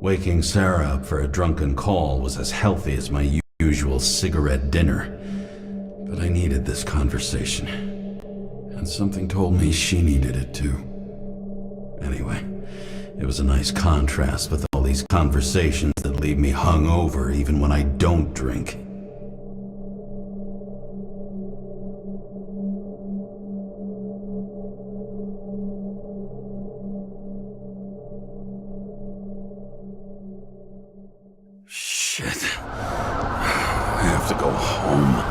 Waking Sarah up for a drunken call was as healthy as my usual cigarette dinner. But I needed this conversation. And something told me she needed it too. Anyway, it was a nice contrast with all these conversations that leave me hungover even when I don't drink. Shit. I have to go home.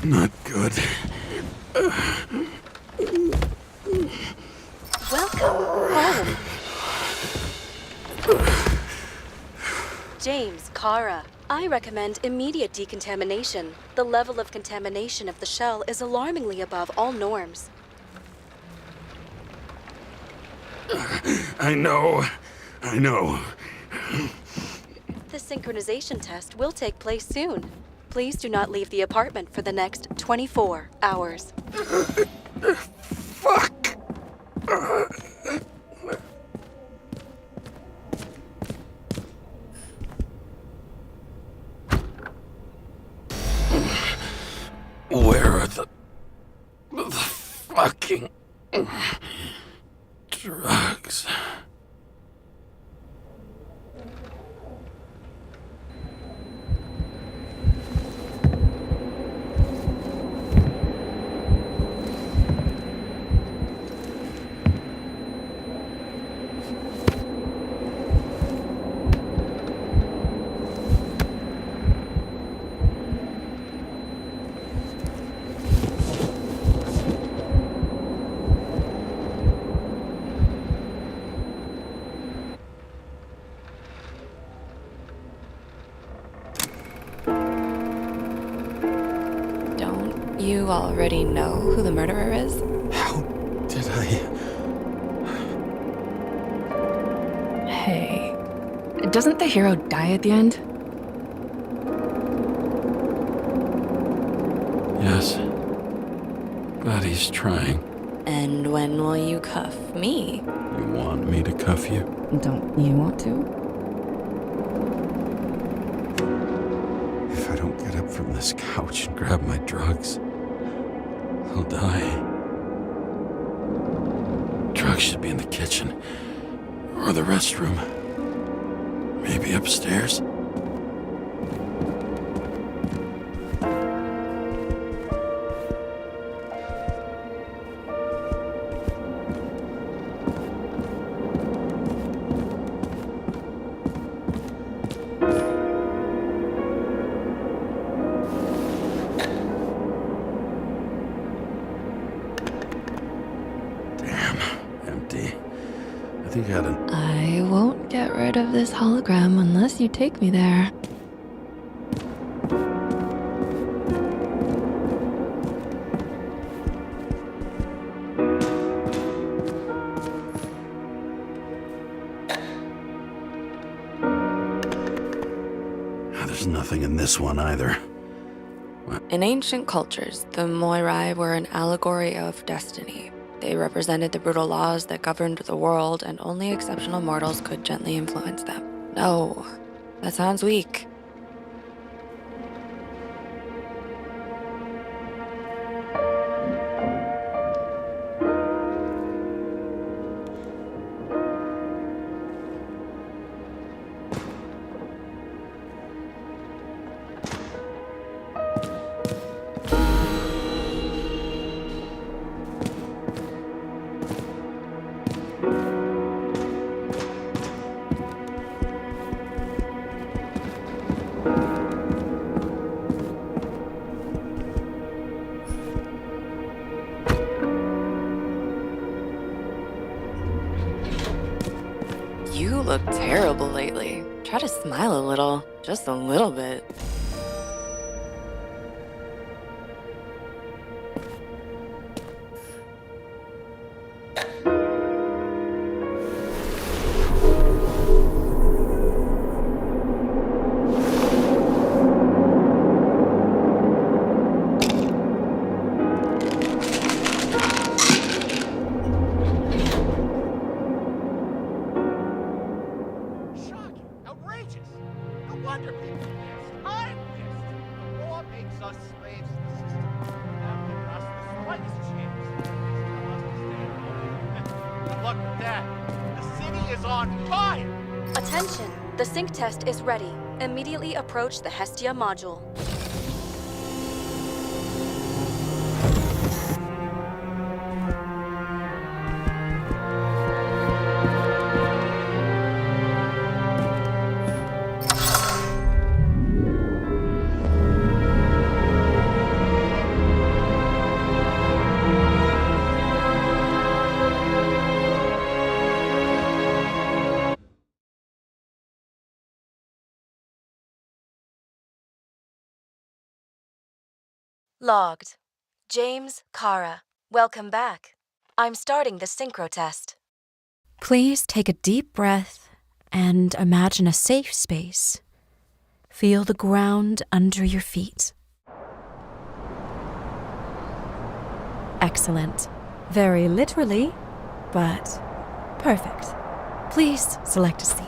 Not good. Welcome home. James Karra. I recommend immediate decontamination. The level of contamination of the shell is alarmingly above all norms. I know. The synchronization test will take place soon. Please do not leave the apartment for the next 24 hours. Fuck! Where are the fucking drugs? You already know who the murderer is? How did I... Hey, doesn't the hero die at the end? Yes. But he's trying. And when will you cuff me? You want me to cuff you? Don't you want to? If I don't get up from this couch and grab my drugs, I'll die. Drugs should be in the kitchen. Or the restroom. Maybe upstairs. Empty. I think I had an... I won't get rid of this hologram unless you take me there. There's nothing in this one either. In ancient cultures, the Moirai were an allegory of destiny. They represented the brutal laws that governed the world, and only exceptional mortals could gently influence them. No, that sounds weak. You look terrible lately. Smile a little, just a little bit. Attention! The sync test is ready. Immediately approach the Hestia module. Logged. James Karra. Welcome back. I'm starting the synchro test. Please take a deep breath and imagine a safe space. Feel the ground under your feet. Excellent. Very literally, but perfect. Please select a seat.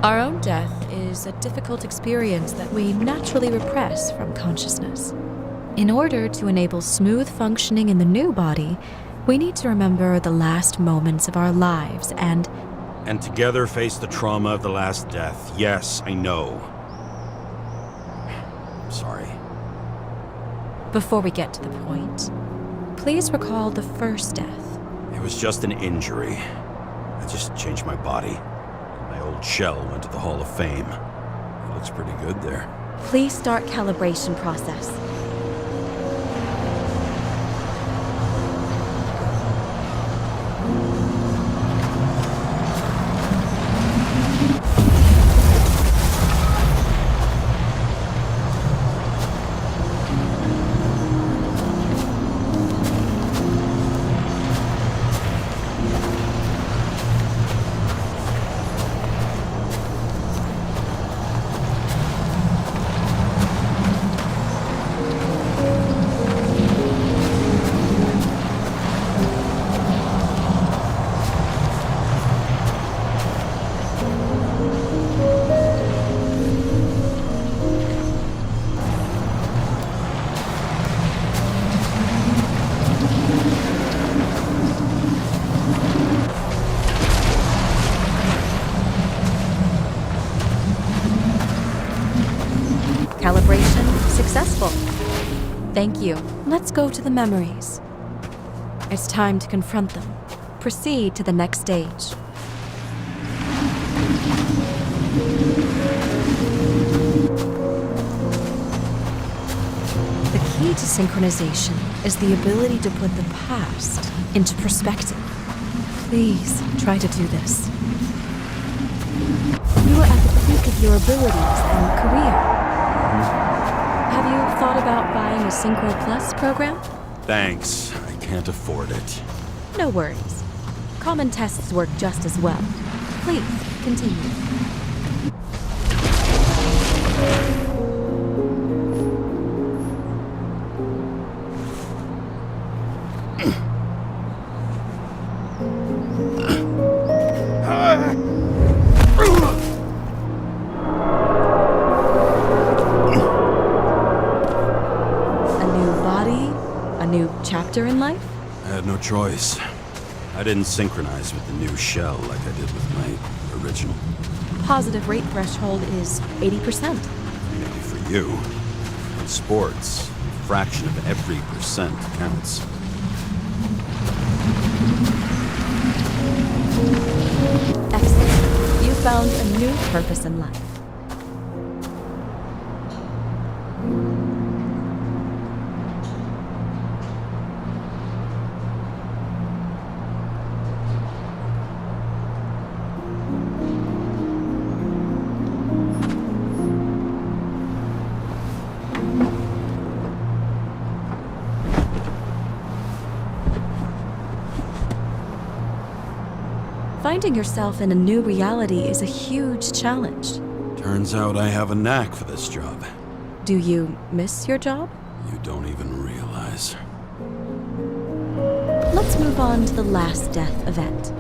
Our own death is a difficult experience that we naturally repress from consciousness. In order to enable smooth functioning in the new body, we need to remember the last moments of our lives and together face the trauma of the last death. Yes, I know. I'm sorry. before we get to the point, please recall the first death. It was just an injury. I just changed my body. My old shell went to the Hall of Fame. It looks pretty good there. Please start calibration process. Calibration successful. Thank you. Let's go to the memories. It's time to confront them. Proceed to the next stage. The key to synchronization is the ability to put the past into perspective. Please try to do this. You are at the peak of your abilities and career. Have you thought about buying a Synchro Plus program? Thanks. I can't afford it. No worries. Common tests work just as well. Please, continue. Chapter in life? I had no choice. I didn't synchronize with the new shell like I did with my original. Positive rate threshold is 80%. Maybe for you. In sports, a fraction of every percent counts. Excellent. You found a new purpose in life. Finding yourself in a new reality is a huge challenge. Turns out I have a knack for this job. Do you miss your job? You don't even realize. Let's move on to the last death event.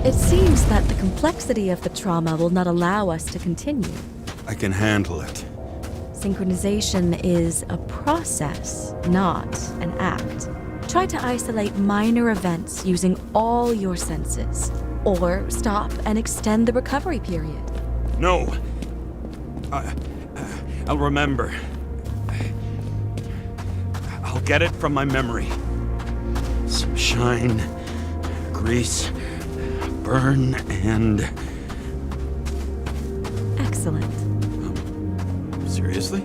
It seems that the complexity of the trauma will not allow us to continue. I can handle it. Synchronization is a process, not an act. Try to isolate minor events using all your senses, or stop and extend the recovery period. No! I'll remember. I'll get it from my memory. Some shine, grease, burn, and... Excellent. Seriously?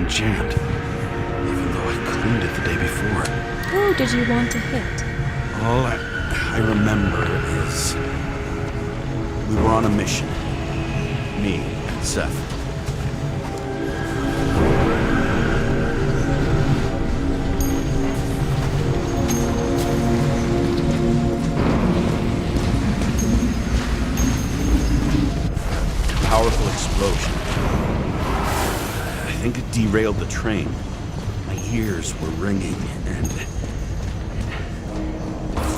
Jammed, even though I cleaned it the day before. Who did you want to hit? All I remember is we were on a mission. Me and Seth. Powerful explosion. I think it derailed the train. My ears were ringing, and...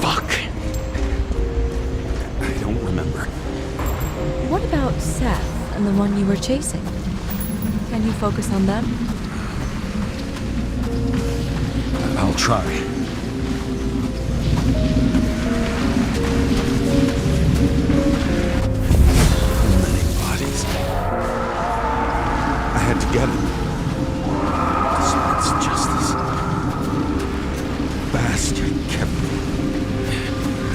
Fuck! I don't remember. What about Seth and the one you were chasing? Can you focus on them? I'll try. Many bodies. I had to get him. Despite justice. Bastard kept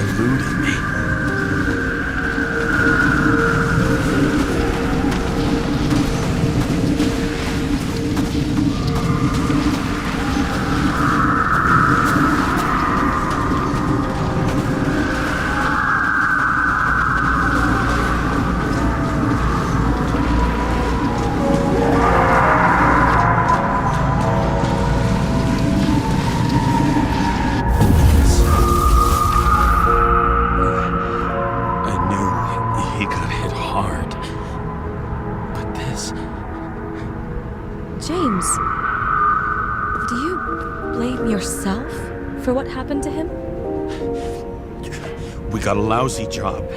eluding me. James, do you blame yourself for what happened to him? We got a lousy job.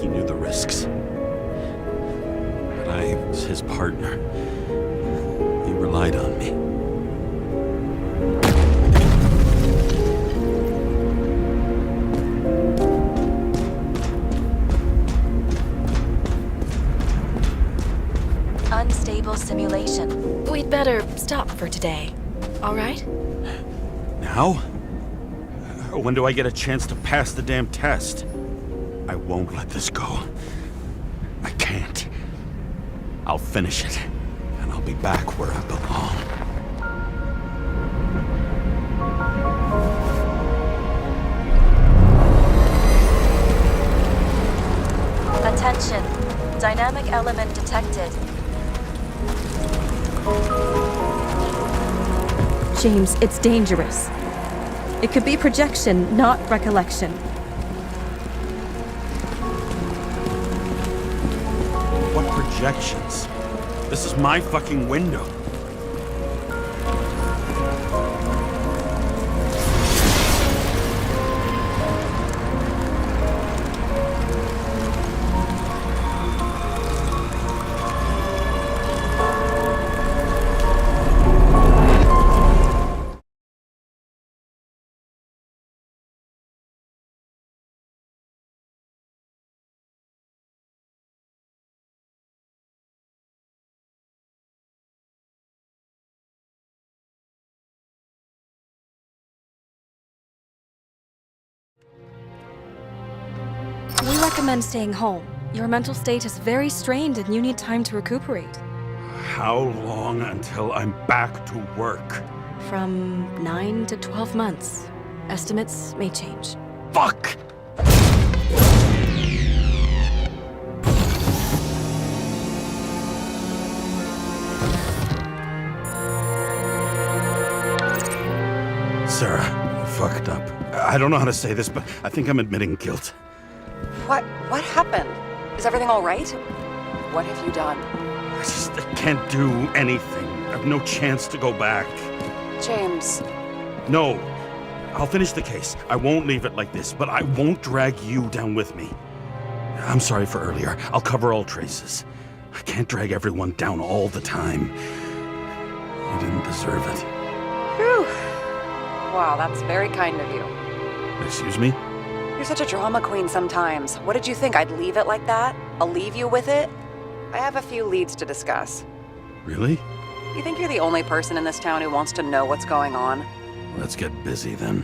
He knew the risks. But I was his partner. He relied on me. Unstable simulation. We'd better stop for today. All right? Now? When do I get a chance to pass the damn test? I won't let this go. I can't. I'll finish it, and I'll be back where I belong. Attention. Dynamic element detected. James, it's dangerous. It could be projection, not recollection. What projections? This is my fucking window. recommend staying home. Your mental state is very strained and you need time to recuperate. How long until I'm back to work? From 9 to 12 months. Estimates may change. Fuck! Sarah, fucked up. I don't know how to say this, but I think I'm admitting guilt. What happened? Is everything all right? What have you done? I can't do anything. I have no chance to go back. James. No. I'll finish the case. I won't leave it like this, but I won't drag you down with me. I'm sorry for earlier. I'll cover all traces. I can't drag everyone down all the time. You didn't deserve it. Whew. Wow, that's very kind of you. Excuse me? You're such a drama queen sometimes. What did you think, I'd leave it like that? I'll leave you with it? I have a few leads to discuss. Really? You think you're the only person in this town who wants to know what's going on? Let's get busy then.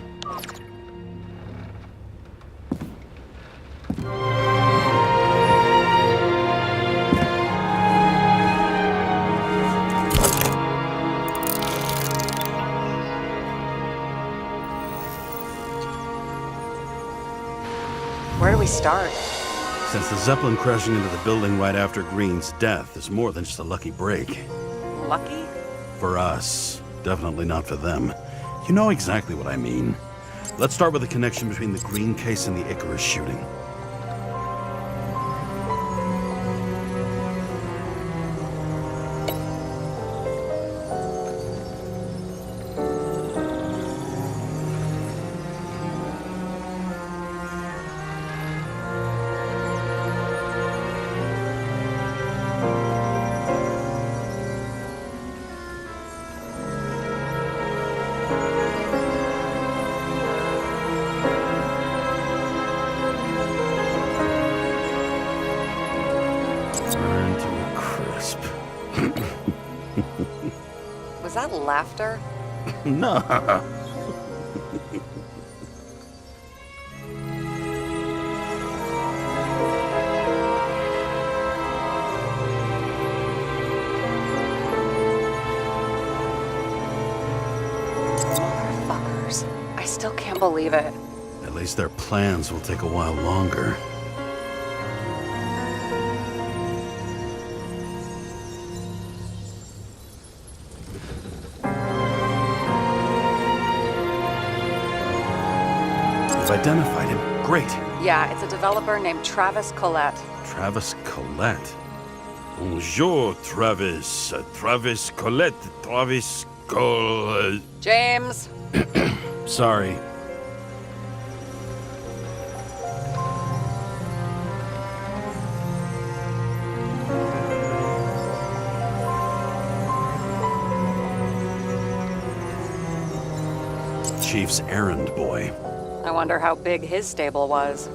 Where do we start? Since the Zeppelin crashing into the building right after Green's death is more than just a lucky break. Lucky? For us. Definitely not for them. You know exactly what I mean. Let's start with the connection between the Green case and the Icarus shooting. Was that laughter? No. Motherfuckers. I still can't believe it. At least their plans will take a while longer. Identified him. Great. Yeah, it's a developer named Travis Collette. Travis Collette. Bonjour, Travis. Travis Collette. Travis Collette. James! Sorry. Chief's errand boy. I wonder how big his stable was.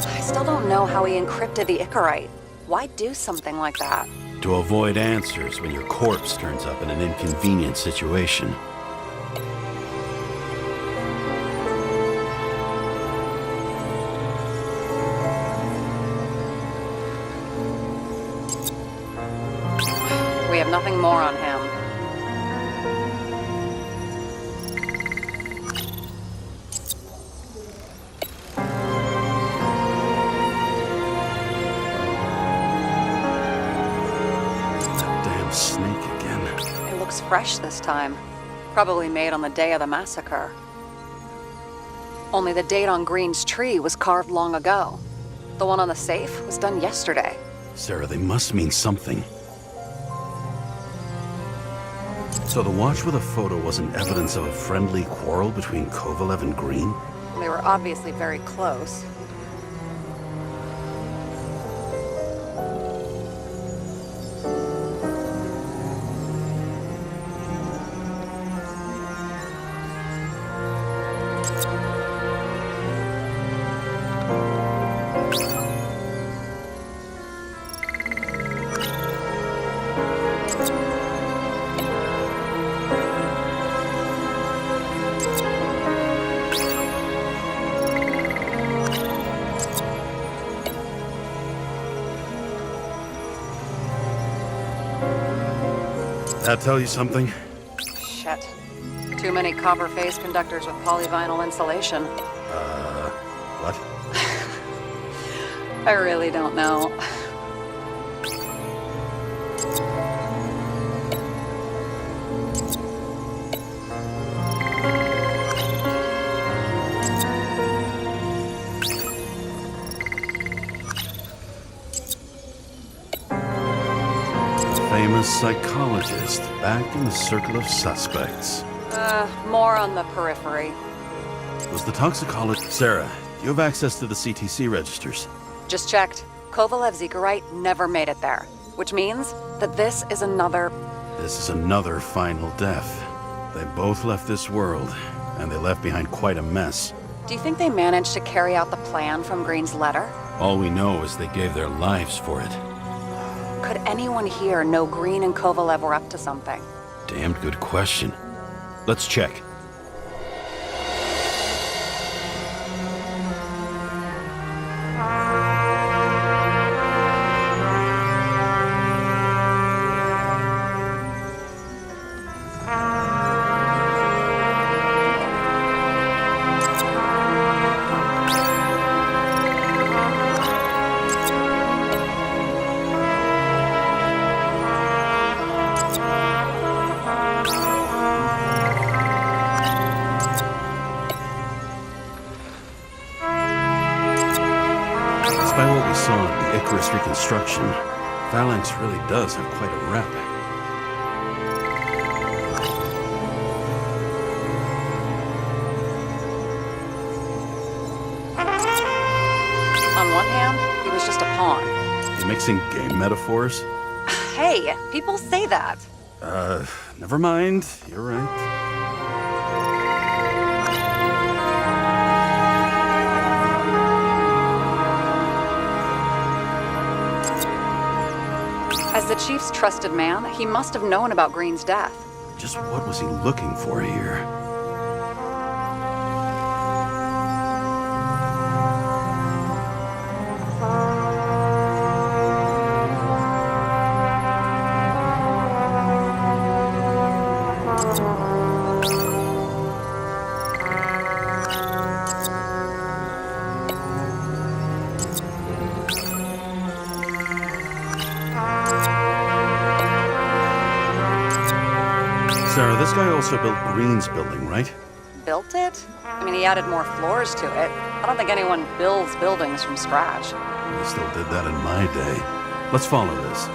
I still don't know how he encrypted the Icarite. Why do something like that? To avoid answers when your corpse turns up in an inconvenient situation. We have nothing more on him. Snake again. It looks fresh this time. Probably made on the day of the massacre. Only the date on Green's tree was carved long ago. The one on the safe was done yesterday. Sarah, they must mean something. So the watch with a photo wasn't evidence of a friendly quarrel between Kovalev and Green? They were obviously very close. That tell you something? Shit. Too many copper phase conductors with polyvinyl insulation. What? I really don't know. Famous psychologist, back in the circle of suspects. More on the periphery. Was the toxicologist... Sarah, do you have access to the CTC registers? Just checked. Kovalev's Zekerite never made it there, which means that this is another... This is another final death. They both left this world, and they left behind quite a mess. Do you think they managed to carry out the plan from Green's letter? All we know is they gave their lives for it. Could anyone here know Green and Kovalev were up to something? Damned good question. Let's check. Despite what we saw in the Icarus reconstruction, Phalanx really does have quite a rep. On one hand, he was just a pawn. You mixing game metaphors? Hey, people say that. Never mind. You're right. As the chief's trusted man, he must have known about Green's death. Just what was he looking for here? Sarah, this guy also built Green's building, right? Built it? I mean, he added more floors to it. I don't think anyone builds buildings from scratch. I still did that in my day. Let's follow this.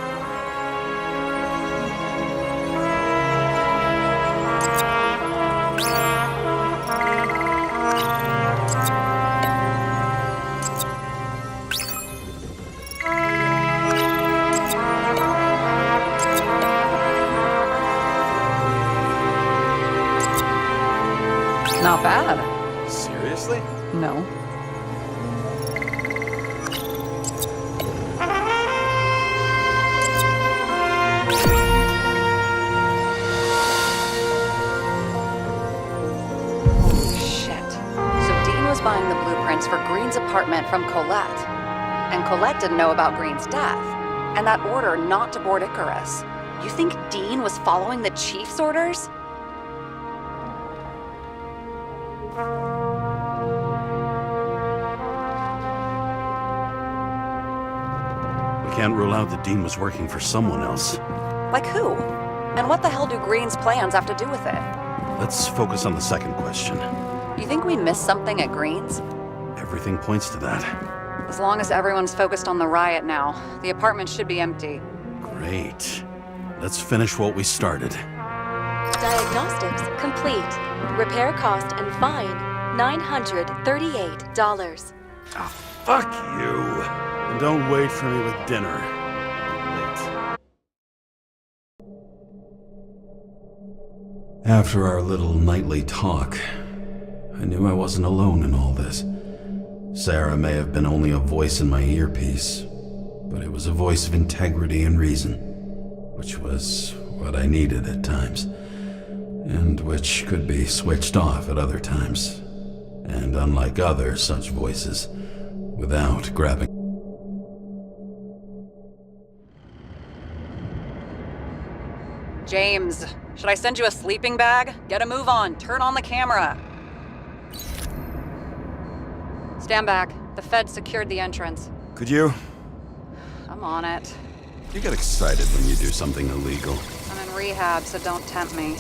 Not bad. Seriously? No. Shit. So Dean was buying the blueprints for Green's apartment from Colette. And Colette didn't know about Green's death. And that order not to board Icarus. You think Dean was following the chief's orders? We can't rule out that Dean was working for someone else. Like who? And what the hell do Green's plans have to do with it? Let's focus on the second question. You think we missed something at Green's? Everything points to that. As long as everyone's focused on the riot now, the apartment should be empty. Great. Let's finish what we started. Diagnostics complete. Repair cost and fine $938. Ah, fuck you! And don't wait for me with dinner. Wait. After our little nightly talk, I knew I wasn't alone in all this. Sarah may have been only a voice in my earpiece, but it was a voice of integrity and reason, which was what I needed at times, and which could be switched off at other times, and unlike other such voices, without grabbing. James, should I send you a sleeping bag? Get a move on. Turn on the camera. Stand back. The Fed secured the entrance. Could you? I'm on it. You get excited when you do something illegal. I'm in rehab, so don't tempt me.